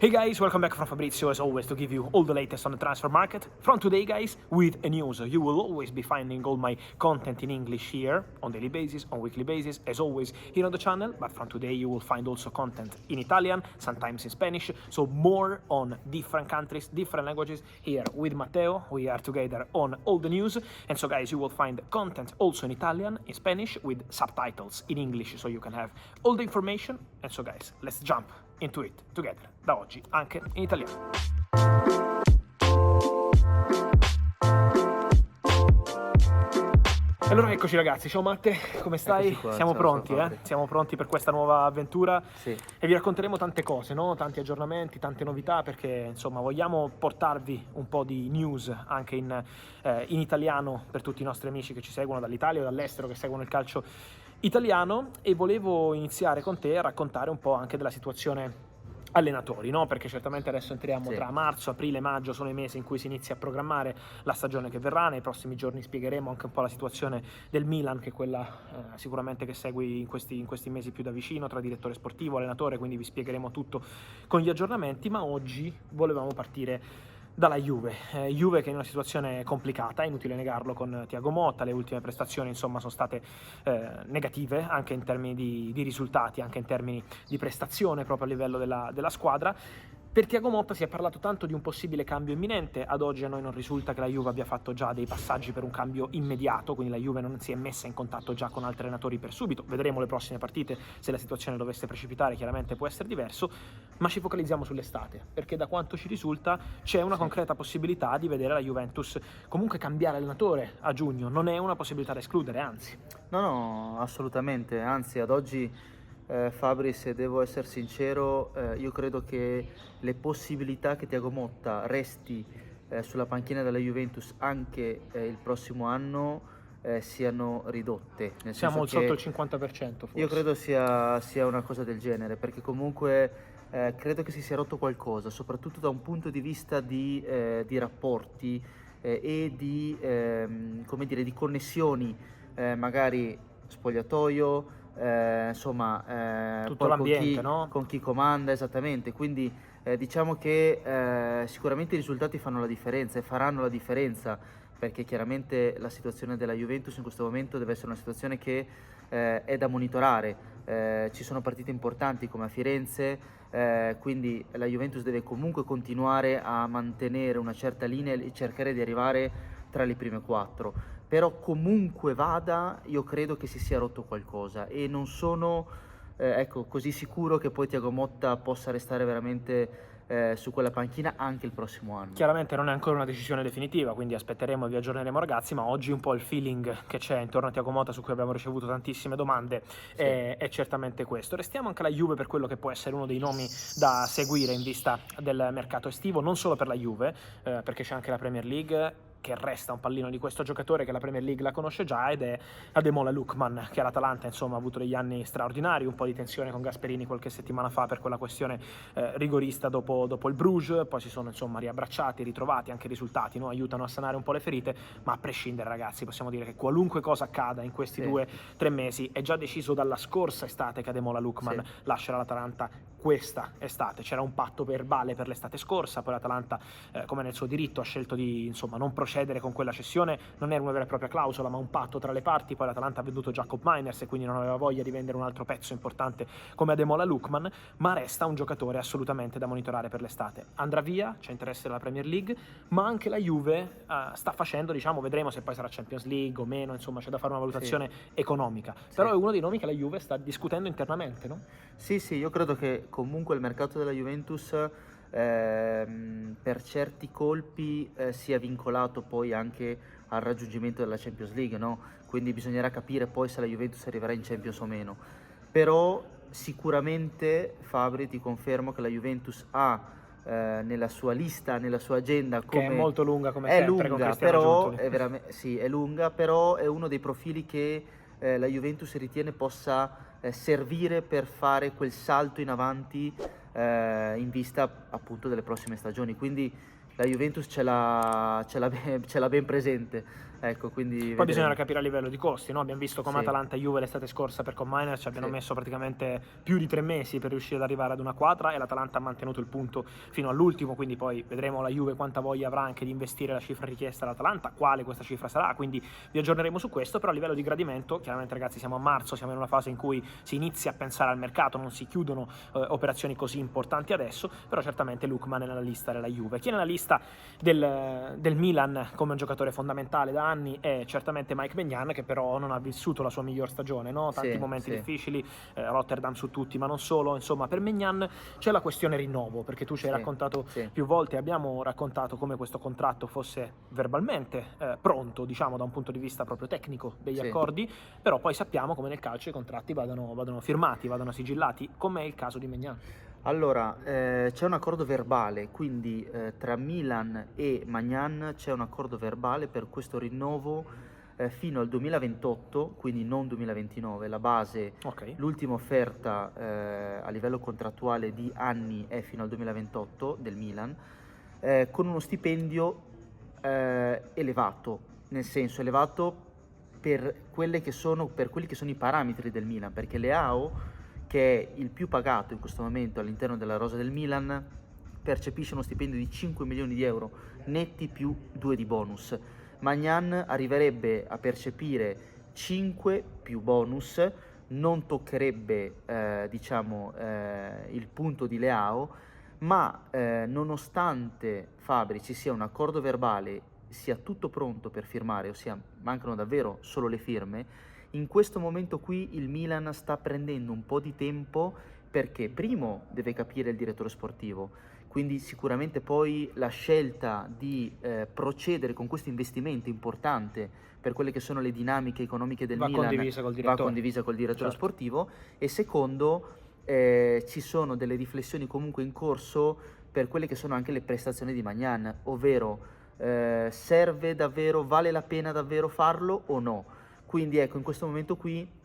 Hey guys, welcome back from Fabrizio as always to give you all the latest on the transfer market. From today guys, with a news. You will always be finding all my content in English here on daily basis, on weekly basis, as always here on the channel. But from today you will find also content in Italian, sometimes in Spanish. So more on different countries, different languages here with Matteo. We are together on all the news. And so guys, you will find content also in Italian, in Spanish, with subtitles in English. So you can have all the information. And so guys, let's jump into it together, da oggi anche in italiano. Allora eccoci ragazzi, ciao Matte, come stai? Qua, Siamo ciao, pronti, ciao, Siamo pronti per questa nuova avventura. Sì. E vi racconteremo tante cose, no? Tanti aggiornamenti, tante novità, perché insomma vogliamo portarvi un po' di news anche in italiano per tutti i nostri amici che ci seguono dall'Italia o dall'estero, che seguono il calcio italiano. E volevo iniziare con te a raccontare un po' anche della situazione allenatori, no? Perché certamente adesso entriamo tra marzo, aprile, maggio, sono i mesi in cui si inizia a programmare la stagione che verrà. Nei prossimi giorni spiegheremo anche un po' la situazione del Milan, che è quella sicuramente che segui in questi mesi più da vicino, tra direttore sportivo, allenatore, quindi vi spiegheremo tutto con gli aggiornamenti. Ma oggi volevamo partire dalla Juve, Juve che è in una situazione complicata, è inutile negarlo, con Thiago Motta. Le ultime prestazioni insomma sono state negative anche in termini di risultati, anche in termini di prestazione proprio a livello della squadra. Per Thiago Motta si è parlato tanto di un possibile cambio imminente. Ad oggi a noi non risulta che la Juve abbia fatto già dei passaggi per un cambio immediato, quindi la Juve non si è messa in contatto già con altri allenatori per subito. Vedremo le prossime partite, se la situazione dovesse precipitare chiaramente può essere diverso, ma ci focalizziamo sull'estate, perché da quanto ci risulta c'è una concreta possibilità di vedere la Juventus comunque cambiare allenatore a giugno. Non è una possibilità da escludere, anzi. No, assolutamente, anzi ad oggi Fabri, se devo essere sincero, io credo che le possibilità che Thiago Motta resti sulla panchina della Juventus anche il prossimo anno siano ridotte. Siamo sotto il 50% forse. Io credo sia una cosa del genere, perché comunque credo che si sia rotto qualcosa, soprattutto da un punto di vista di rapporti e di, come dire, di connessioni, magari spogliatoio, Tutto poi l'ambiente, no? con chi comanda, esattamente. Quindi diciamo che sicuramente i risultati fanno la differenza e faranno la differenza, perché chiaramente la situazione della Juventus in questo momento deve essere una situazione che è da monitorare. Ci sono partite importanti come a Firenze, quindi la Juventus deve comunque continuare a mantenere una certa linea e cercare di arrivare tra le prime 4. Però comunque vada, io credo che si sia rotto qualcosa e non sono così sicuro che poi Thiago Motta possa restare veramente su quella panchina anche il prossimo anno. Chiaramente non è ancora una decisione definitiva, quindi aspetteremo e vi aggiorneremo ragazzi, ma oggi un po' il feeling che c'è intorno a Thiago Motta, su cui abbiamo ricevuto tantissime domande, è certamente questo. Restiamo anche alla Juve per quello che può essere uno dei nomi da seguire in vista del mercato estivo, non solo per la Juve, perché c'è anche la Premier League, che resta un pallino di questo giocatore che la Premier League la conosce già, ed è Ademola Lookman, che all'Atalanta insomma ha avuto degli anni straordinari, un po' di tensione con Gasperini qualche settimana fa per quella questione rigorista dopo il Bruges, poi si sono insomma riabbracciati, ritrovati, anche i risultati, no? Aiutano a sanare un po' le ferite, ma a prescindere ragazzi possiamo dire che qualunque cosa accada in questi 2-3 mesi è già deciso dalla scorsa estate che Ademola Lookman lascerà l'Atalanta questa estate. C'era un patto verbale per l'estate scorsa, poi l'Atalanta come nel suo diritto ha scelto di insomma non procedere con quella cessione, non era una vera e propria clausola ma un patto tra le parti. Poi l'Atalanta ha venduto Jacob Miners e quindi non aveva voglia di vendere un altro pezzo importante come Ademola Lookman, ma resta un giocatore assolutamente da monitorare per l'estate. Andrà via, c'è interesse della Premier League, ma anche la Juve sta facendo, diciamo, vedremo se poi sarà Champions League o meno, insomma c'è da fare una valutazione economica, però è uno dei nomi che la Juve sta discutendo internamente, no? Sì, io credo che comunque il mercato della Juventus per certi colpi sia vincolato poi anche al raggiungimento della Champions League, no? Quindi bisognerà capire poi se la Juventus arriverà in Champions o meno. Però sicuramente Fabri, ti confermo che la Juventus ha nella sua lista, nella sua agenda, che è molto lunga come è sempre, lunga, con Cristiano però Giuntoli. è lunga, però è uno dei profili che la Juventus ritiene possa servire per fare quel salto in avanti in vista appunto delle prossime stagioni. Quindi la Juventus ce l'ha ben presente. Ecco, quindi Poi vedremo. bisognerà capire a livello di costi, no? Abbiamo visto come Sì. Atalanta e Juve l'estate scorsa per Combiner ci abbiano Sì. messo praticamente più di 3 mesi per riuscire ad arrivare ad una quadra, e l'Atalanta ha mantenuto il punto fino all'ultimo, quindi poi vedremo la Juve quanta voglia avrà anche di investire la cifra richiesta all'Atalanta, quale questa cifra sarà, quindi vi aggiorneremo su questo. Però a livello di gradimento, chiaramente ragazzi siamo a marzo, siamo in una fase in cui si inizia a pensare al mercato, non si chiudono operazioni così importanti adesso, però certamente Lookman è nella lista della Juve. Chi è nella lista del Milan come un giocatore fondamentale da anni è certamente Mike Maignan, che però non ha vissuto la sua miglior stagione, no? Tanti Sì, momenti sì. difficili, Rotterdam su tutti, ma non solo. Insomma, per Maignan c'è la questione rinnovo, perché tu ci hai Sì, raccontato sì. più volte, abbiamo raccontato come questo contratto fosse verbalmente pronto, diciamo, da un punto di vista proprio tecnico degli Sì. accordi, però poi sappiamo come nel calcio i contratti vadano firmati, vadano sigillati, come è il caso di Maignan. Allora, c'è un accordo verbale, quindi tra Milan e Maignan c'è un accordo verbale per questo rinnovo fino al 2028, quindi non 2029. La base, Ok. l'ultima offerta a livello contrattuale di anni è fino al 2028 del Milan, con uno stipendio elevato, nel senso elevato per quelli che sono i parametri del Milan, perché Leao, che è il più pagato in questo momento all'interno della rosa del Milan, percepisce uno stipendio di 5 milioni di euro netti più 2 di bonus. Maignan arriverebbe a percepire 5 più bonus, non toccherebbe il punto di Leao, ma nonostante Fabri ci sia un accordo verbale, sia tutto pronto per firmare, ossia mancano davvero solo le firme, in questo momento qui il Milan sta prendendo un po' di tempo, perché primo deve capire il direttore sportivo, quindi sicuramente poi la scelta di procedere con questo investimento importante per quelle che sono le dinamiche economiche del Va Milan condivisa col va direttore. condivisa col direttore Certo. sportivo. E secondo, ci sono delle riflessioni comunque in corso per quelle che sono anche le prestazioni di Maignan, ovvero serve davvero, vale la pena davvero farlo o no? Quindi ecco, in questo momento qui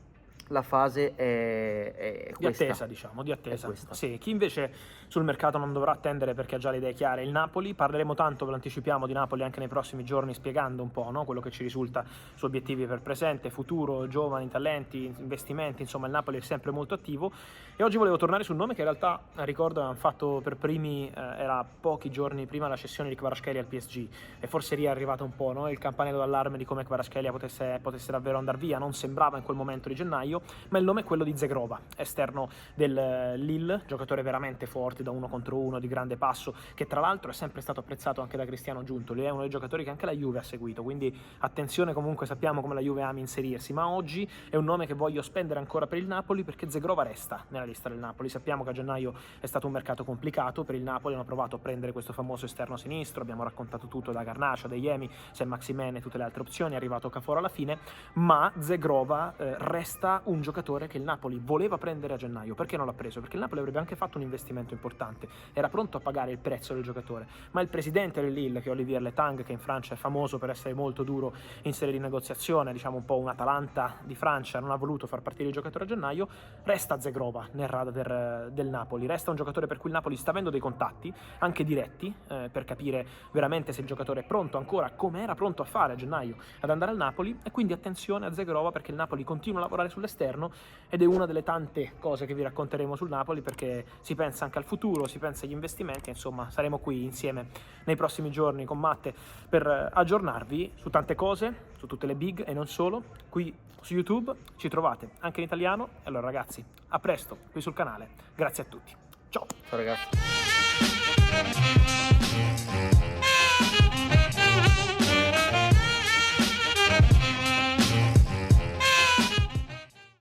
la fase è Di questa. attesa, diciamo, di attesa. È questa. Sì, chi invece sul mercato non dovrà attendere perché ha già le idee chiare, il Napoli. Parleremo tanto, ve lo anticipiamo, di Napoli anche nei prossimi giorni, spiegando un po', no, quello che ci risulta su obiettivi per presente, futuro, giovani, talenti, investimenti. Insomma, il Napoli è sempre molto attivo. E oggi volevo tornare sul nome che in realtà, ricordo, hanno fatto per primi, era pochi giorni prima la cessione di Kvaratskhelia al PSG, e forse lì è arrivato un po', no, il campanello d'allarme di come Kvaratskhelia potesse davvero andare via. Non sembrava in quel momento di gennaio, ma il nome è quello di Zegrova, esterno del Lille, giocatore veramente forte da 1 contro 1, di grande passo, che tra l'altro è sempre stato apprezzato anche da Cristiano Giuntoli, è uno dei giocatori che anche la Juve ha seguito, quindi attenzione, comunque sappiamo come la Juve ama inserirsi, ma oggi è un nome che voglio spendere ancora per il Napoli, perché Zegrova resta nella lista del Napoli. Sappiamo che a gennaio è stato un mercato complicato per il Napoli, hanno provato a prendere questo famoso esterno sinistro, abbiamo raccontato tutto, da Garnacho, da Iemi, Saint-Maximin e tutte le altre opzioni, è arrivato Caforo alla fine, ma Zegrova resta un giocatore che il Napoli voleva prendere a gennaio. Perché non l'ha preso? Perché il Napoli avrebbe anche fatto un investimento importante, era pronto a pagare il prezzo del giocatore, ma il presidente del Lille, che è Olivier Letang, che in Francia è famoso per essere molto duro in sede di negoziazione, diciamo un po' un Atalanta di Francia, non ha voluto far partire il giocatore a gennaio. Resta Zegrova nel radar del Napoli, resta un giocatore per cui il Napoli sta avendo dei contatti anche diretti per capire veramente se il giocatore è pronto ancora, come era pronto a fare a gennaio, ad andare al Napoli. E quindi attenzione a Zegrova, perché il Napoli continua a lavorare sull'esterno, ed è una delle tante cose che vi racconteremo sul Napoli, perché si pensa anche al futuro, si pensa agli investimenti. Insomma, saremo qui insieme nei prossimi giorni con Matte per aggiornarvi su tante cose, su tutte le big e non solo. Qui su YouTube ci trovate anche in italiano. E allora ragazzi, a presto qui sul canale, grazie a tutti, ciao! Ciao ragazzi.